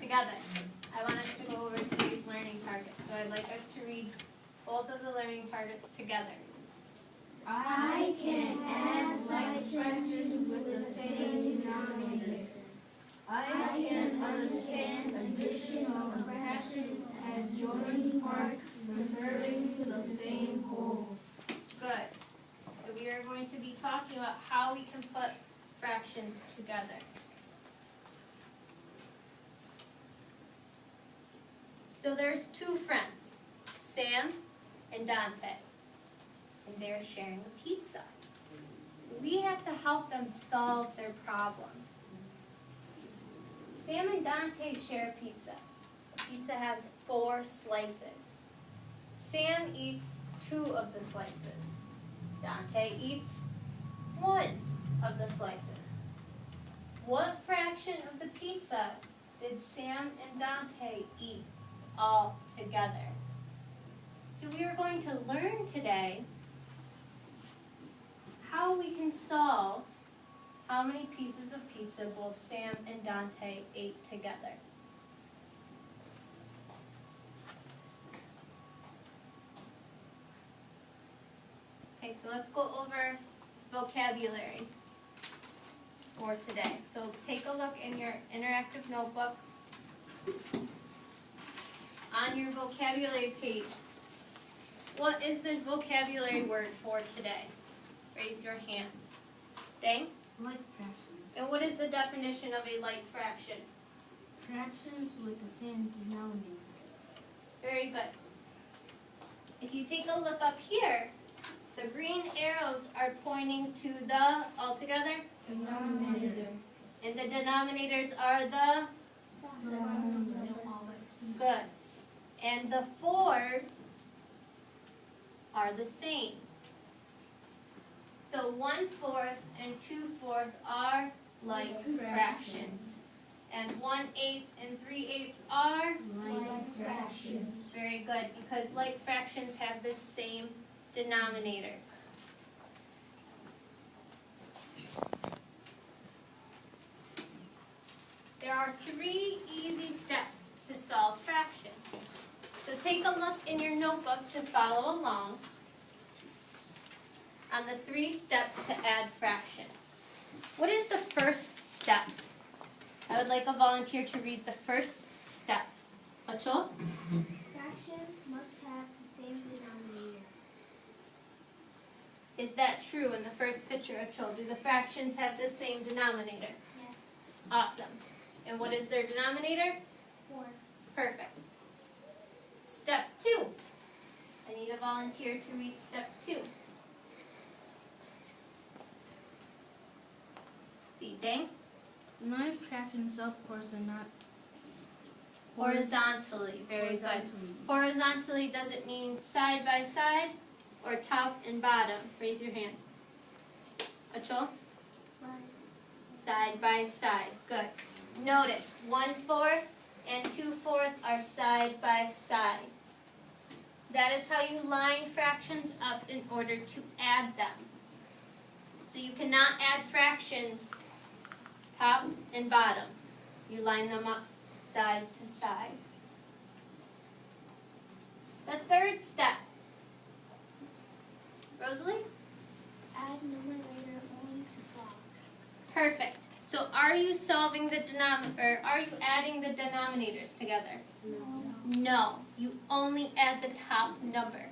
together. I want us to go over today's learning targets. So I'd like us to read both of the learning targets together. I can add like fractions with the same denominators. I can understand addition of fractions as joining parts referring to the same whole. Good. So we are going to be talking about how we can put fractions together. So there's two friends, Sam and Dante, and they're sharing a pizza. We have to help them solve their problem. Sam and Dante share a pizza. The pizza has 4 slices. Sam eats 2 of the slices. Dante eats 1 of the slices. What fraction of the pizza did Sam and Dante eat all together? So we are going to learn today how we can solve how many pieces of pizza both Sam and Dante ate together. Okay, so let's go over vocabulary for today. So take a look in your interactive notebook. On your vocabulary page, what is the vocabulary word for today? Raise your hand. Dang? Like fractions. And what is the definition of a like fraction? Fractions with the same denominator. Very good. If you take a look up here, the green arrows are pointing to the, altogether, Denominator. and the denominators are the, good. And the 4s are the same. So 1/4 and 2/4 are like fractions. And 1/8 and 3/8 are Like fractions. very good, because like fractions have the same denominators. There are 3 easy steps to solve fractions. So take a look in your notebook to follow along on the 3 steps to add fractions. What is the first step? I would like a volunteer to read the first step. Achol? Fractions must have the same denominator. Is that true in the first picture, Achol? Do the fractions have the same denominator? Yes. Awesome. And what is their denominator? 4. Perfect. Step 2. I need a volunteer to read step 2. See, Dang? Nine fractions, of course, are not Horizontally. Very good. Horizontally, does it mean side by side or top and bottom? Raise your hand. Achol? Side by side. Good. Notice 1/4 and 2/4 are side by side. That is how you line fractions up in order to add them. So you cannot add fractions top and bottom. You line them up side to side. The third step. Rosalie? Add numerator only to solve. Perfect. So are you solving the or are you adding the denominators together? No, you only add the top number.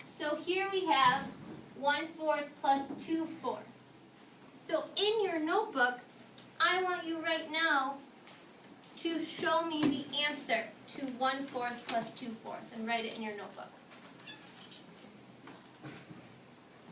So here we have 1/4 plus 2/4. So in your notebook, I want you right now to show me the answer to 1/4 plus 2/4 and write it in your notebook.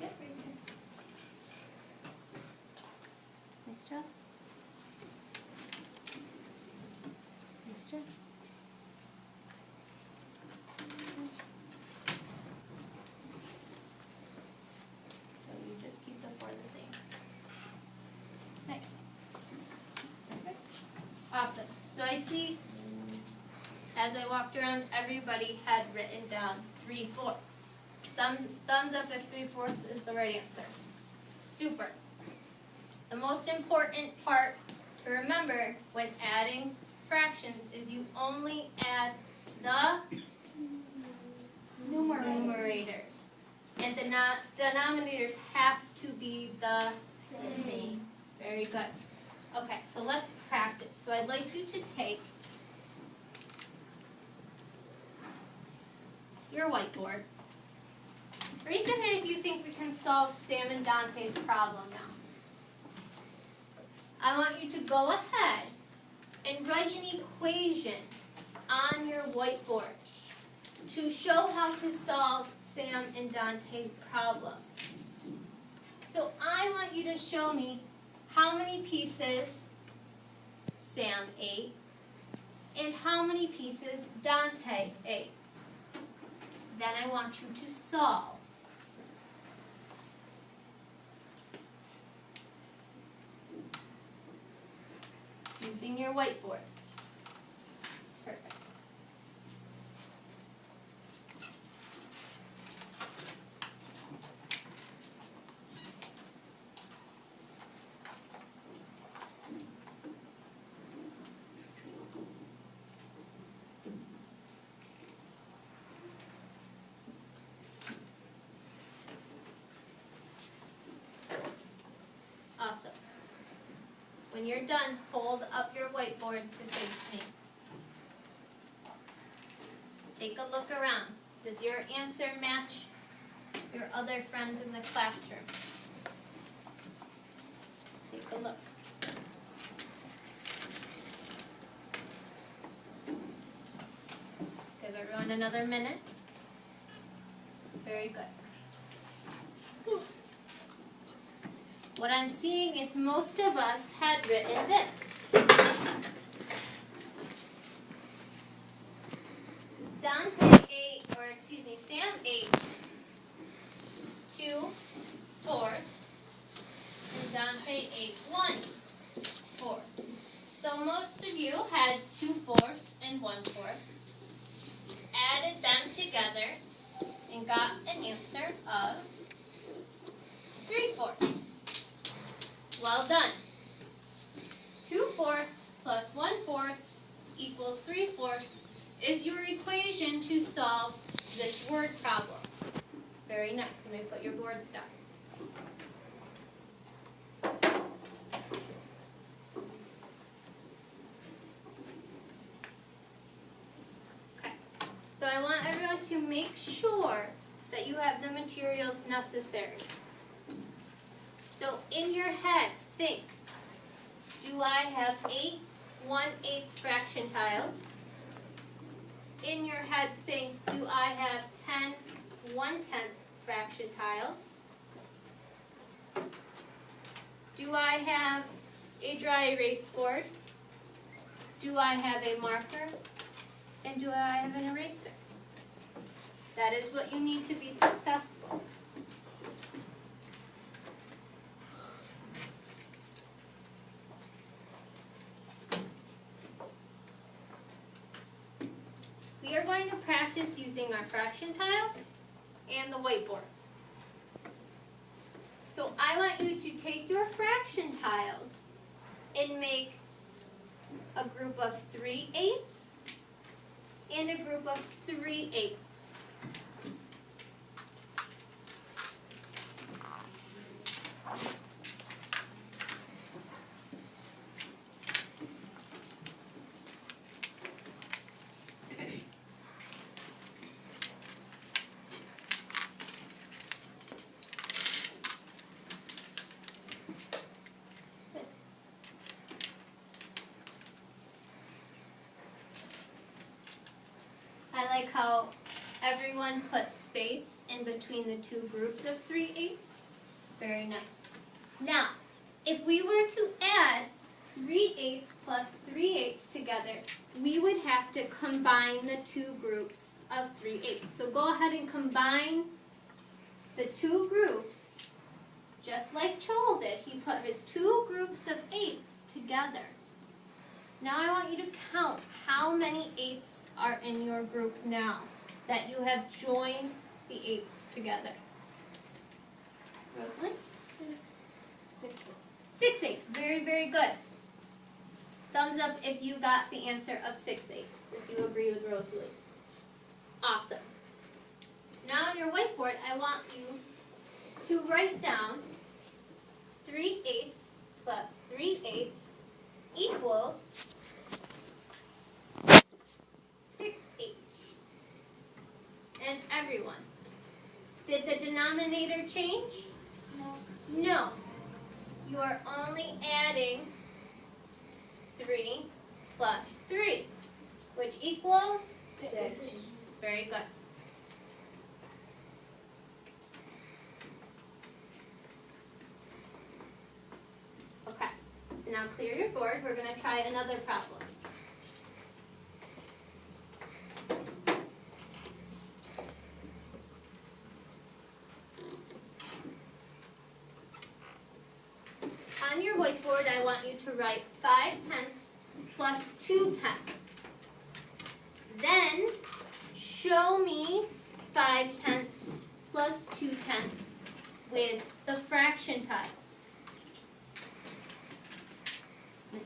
Yep, right there. Nice job. Nice job. So you just keep the 4 the same. Nice. Perfect. Awesome. So I see, as I walked around, everybody had written down 3/4. Some thumbs up if 3/4 is the right answer. Super. The most important part to remember when adding fractions is you only add the numerators. And the denominators have to be the same. Very good. Okay, so let's practice. So I'd like you to take your whiteboard. Raise your hand if you think we can solve Sam and Dante's problem now. I want you to go ahead and write an equation on your whiteboard to show how to solve Sam and Dante's problem. So I want you to show me how many pieces Sam ate and how many pieces Dante ate. Then I want you to solve. Using your whiteboard. Perfect. Awesome. When you're done, hold up your whiteboard to face me. Take a look around. Does your answer match your other friends in the classroom? Take a look. Give everyone another minute. Very good. What I'm seeing is most of us had written this. Sam ate 2/4 and Dante ate 1/4. So most of you had 2/4 and 1/4. Added them together and got an answer of 3/4. Well done. 2/4 plus 1/4 equals 3/4 is your equation to solve this word problem. Very nice. Let me put your boards down. Okay. So I want everyone to make sure that you have the materials necessary. So in your head, think, do I have 8 1/8 fraction tiles? In your head, think, do I have 10 1/10 fraction tiles? Do I have a dry erase board? Do I have a marker? And do I have an eraser? That is what you need to be successful. We are going to practice using our fraction tiles and the whiteboards. So I want you to take your fraction tiles and make a group of 3/8 and a group of 3/8. I like how everyone put space in between the two groups of 3/8. Very nice. Now, if we were to add 3/8 plus 3/8 together, we would have to combine the two groups of 3/8. So go ahead and combine the two groups, just like Joel did. He put his two groups of 8s together. Now I want you to count how many 8s are in your group now that you have joined the 8s together. Rosalie? 6 8s. Very, very good. Thumbs up if you got the answer of 6/8, if you agree with Rosalie. Awesome. So now on your whiteboard, I want you to write down 3/8 plus 3/8 equals 6/8. And everyone, did the denominator change? No. No. You are only adding 3 plus 3, which equals 6. Very good. Okay, so now clear your board. We're going to try another problem. On your whiteboard, I want you to write 5/10 plus 2/10. Then, show me 5/10 plus 2/10 with the fraction tiles. Nice.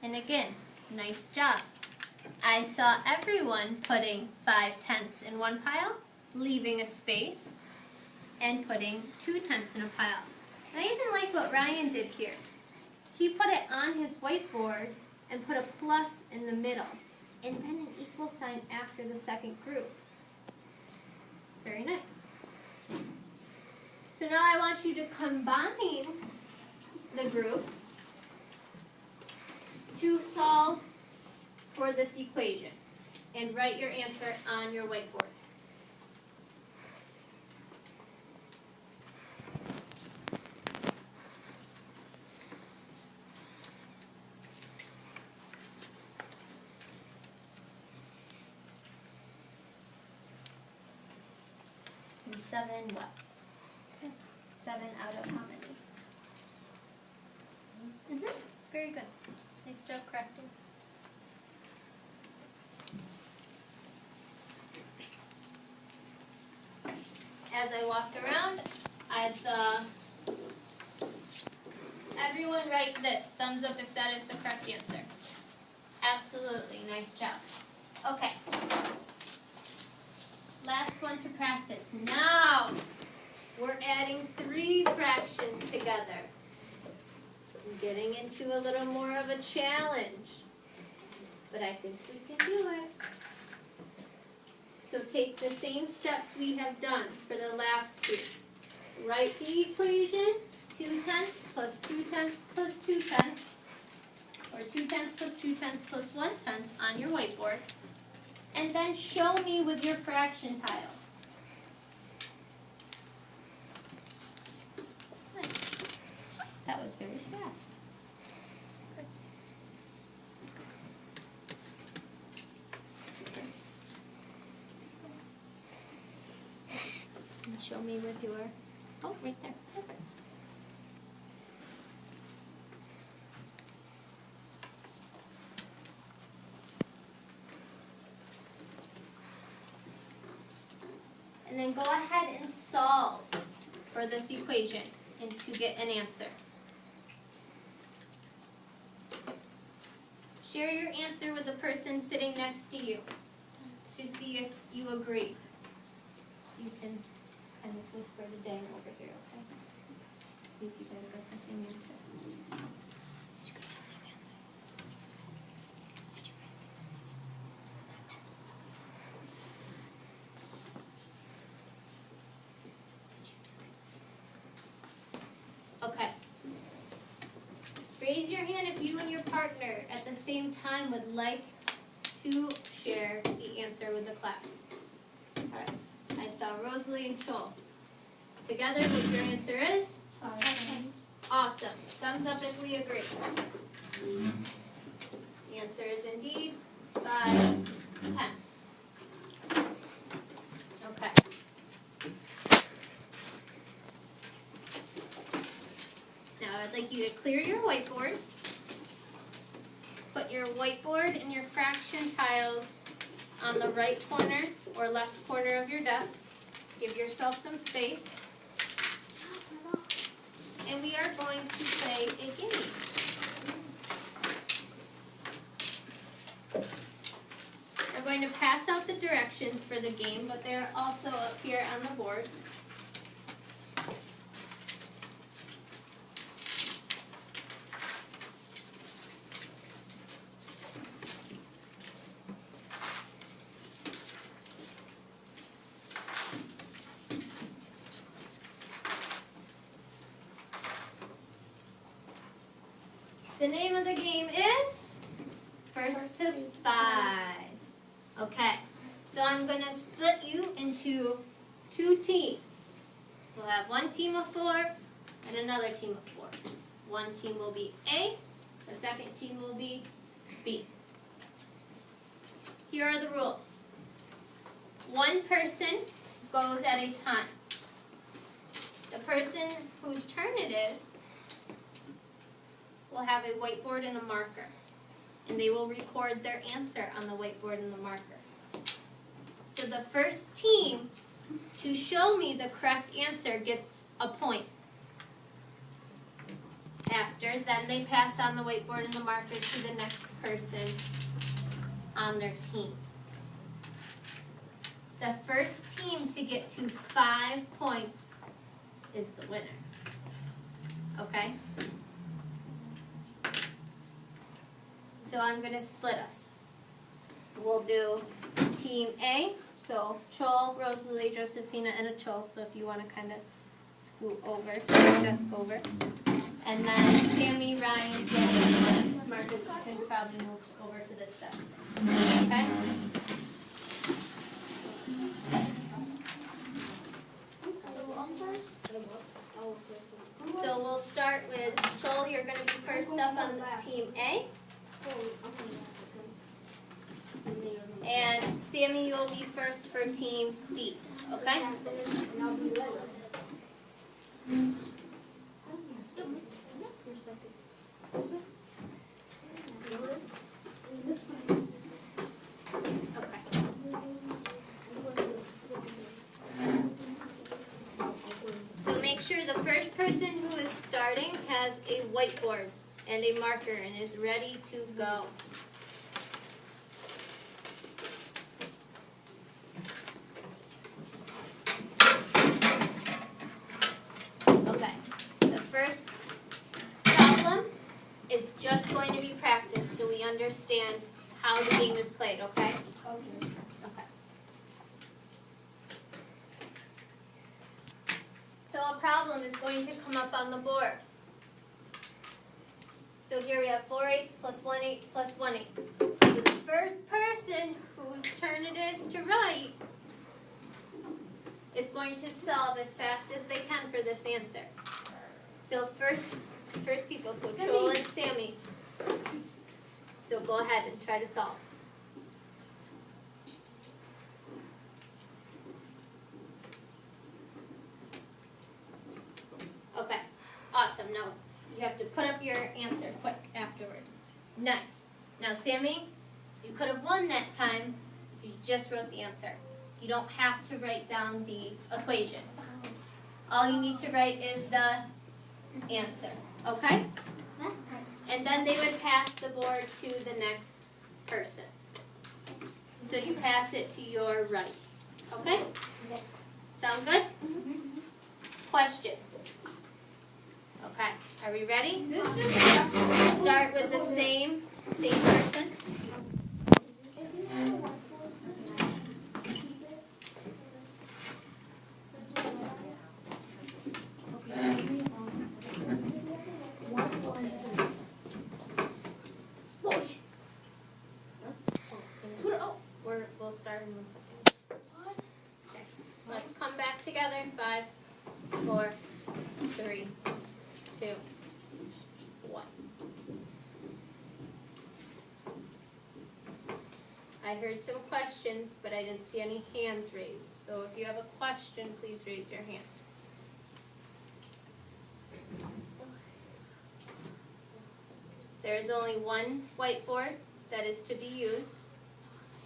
And again, nice job. I saw everyone putting 5/10 in one pile, leaving a space, and putting 2/10 in a pile. And I even like what Ryan did here. He put it on his whiteboard and put a plus in the middle, and then an equal sign after the second group. Very nice. So now I want you to combine the groups to solve for this equation and write your answer on your whiteboard. And 7 what? 7 out of how many? Very good. Nice job correcting. As I walked around, I saw everyone write this. Thumbs up if that is the correct answer. Absolutely. Nice job. Okay. Last one to practice. Now, we're adding 3 fractions together. Getting into a little more of a challenge, but I think we can do it. So take the same steps we have done for the last 2. Write the equation, 2/10 plus 2/10 plus 2/10, or 2/10 plus 2/10 plus 1/10 on your whiteboard, and then show me with your fraction tiles. That was very fast. Good. Super. And show me with your, oh, right there. Perfect. And then go ahead and solve for this equation and to get an answer. Share your answer with the person sitting next to you to see if you agree. So you can kind of whisper to Dang over here, okay? See if you guys got the same answer. Did you get the same answer? Did you guys get the same answer? Okay. Raise your hand if you and your partner at the same time would like to share the answer with the class. All right. I saw Rosalie and Joel. Together, what your answer is? 5/10. Awesome. Thumbs up if we agree. you to clear your whiteboard. Put your whiteboard and your fraction tiles on the right corner or left corner of your desk. Give yourself some space. And we are going to play a game. We're going to pass out the directions for the game, but they're also up here on the board. The name of the game is First to 5. Okay, so I'm going to split you into 2 teams. We'll have one team of 4 and another team of 4. One team will be A, the second team will be B. Here are the rules. One person goes at a time. The person whose turn it is will have a whiteboard and a marker, and they will record their answer on the whiteboard and the marker. So the first team to show me the correct answer gets a point. Then they pass on the whiteboard and the marker to the next person on their team. The first team to get to 5 points is the winner. Okay? So I'm going to split us. We'll do Team A. So Chol, Rosalie, Josephina, and Achol. So if you want to kind of scoot over, desk over. And then Sammy, Ryan, Joel, Marcus, you can probably move over to this desk. Okay? So we'll start with Joel. You're going to be first up on Team A. And Sammy, you'll be first for Team B. Okay? So make sure the first person who is starting has a whiteboard and a marker and is ready to go. Okay, the first problem is just going to be practice so we understand how the game is played, okay? Okay. So a problem is going to come up on the board. So here we have 4 8s plus 1 8 plus 1 8. So the first person whose turn it is to write is going to solve as fast as they can for this answer. So first people, so Joel and Sammy. So go ahead and try to solve. Okay, awesome. Now you have to put up your answer quick afterward. Nice. Now Sammy, you could have won that time if you just wrote the answer. You don't have to write down the equation. All you need to write is the answer. Okay? And then they would pass the board to the next person. So you pass it to your right. Okay? Sound good? Questions? Okay. Are we ready? We'll start with the same person. We'll start in 1 second. Okay. Let's come back together. 5, 4, 3, 2, 1. I heard some questions, but I didn't see any hands raised. So if you have a question, please raise your hand. There is only one whiteboard that is to be used,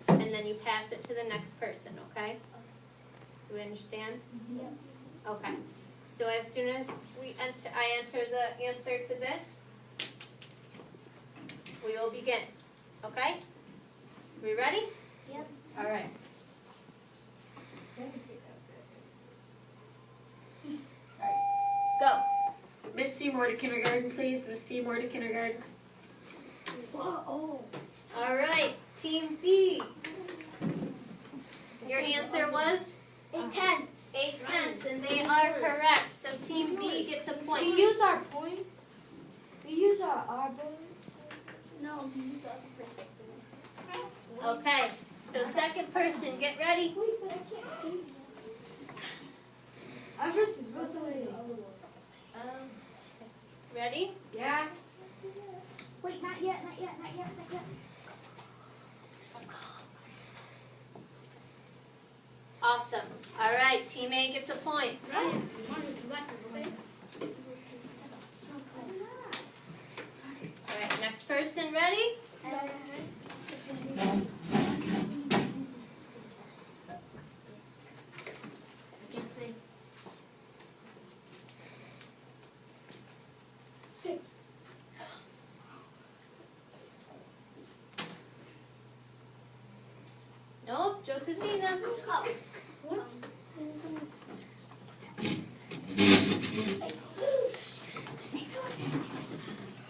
and then you pass it to the next person, okay? Do we understand? Yep. Okay. So as soon as I enter the answer to this, we will begin. Okay? We ready? Yep. All right. Go. Miss Seymour to kindergarten, please. Miss Seymour to kindergarten. Whoa. All right. Team B. Your answer was 8/10. 8/10, and they are correct. So Team B gets a point. We use our point. We use our bonus. No, we use the other perspective. Okay. So second person, get ready. Wait, but I can't see. Our person is Rosalie. Ready? Yeah. Wait, not yet, not yet, not yet, not yet. Awesome. All right. Team A gets a point. Right. So close. All right. Next person, ready? Can't see. 6. Nope. Josephina. What?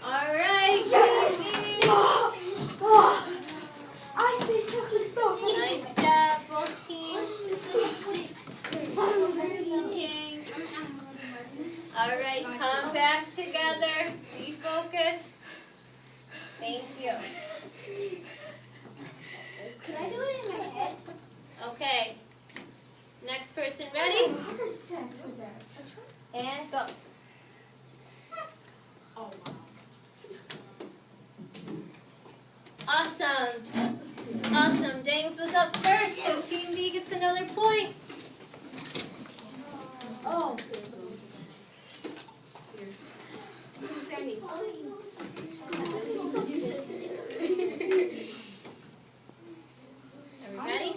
All right. Yes! Team I say such a stuff. B. Nice job, both teams. All right. Come back together. Refocus. Thank you. Could I do it in my head? Okay. Next person, ready? Oh, And go. wow. Awesome. Awesome. Dangs was up first, so Team B gets another point. Oh. Are we ready?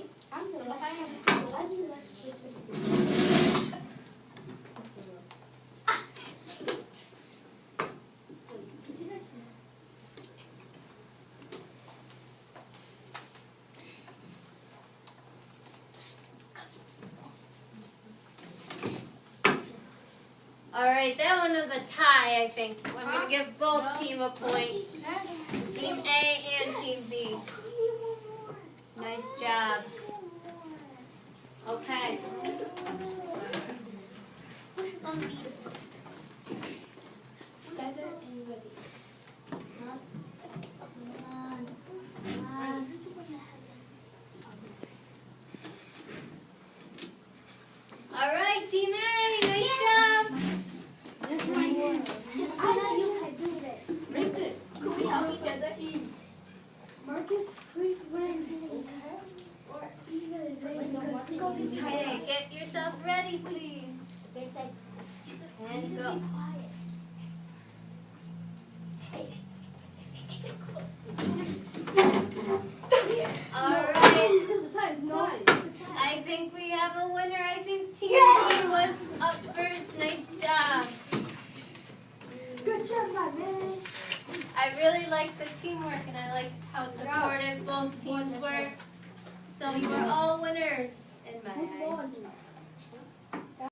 All right, that one was a tie, I think. I'm going to give both team a point. Team A and Team B. Nice job. Okay. All right, Team A, nice job. Could we help each other? Marcus, please win. Or either Okay, get yourself ready, please. And go. All right. I think we have a winner. I think Team B was up first. Nice job. Good job, my man. I really liked the teamwork, and I liked how supportive both teams were. So you are all winners in my eyes.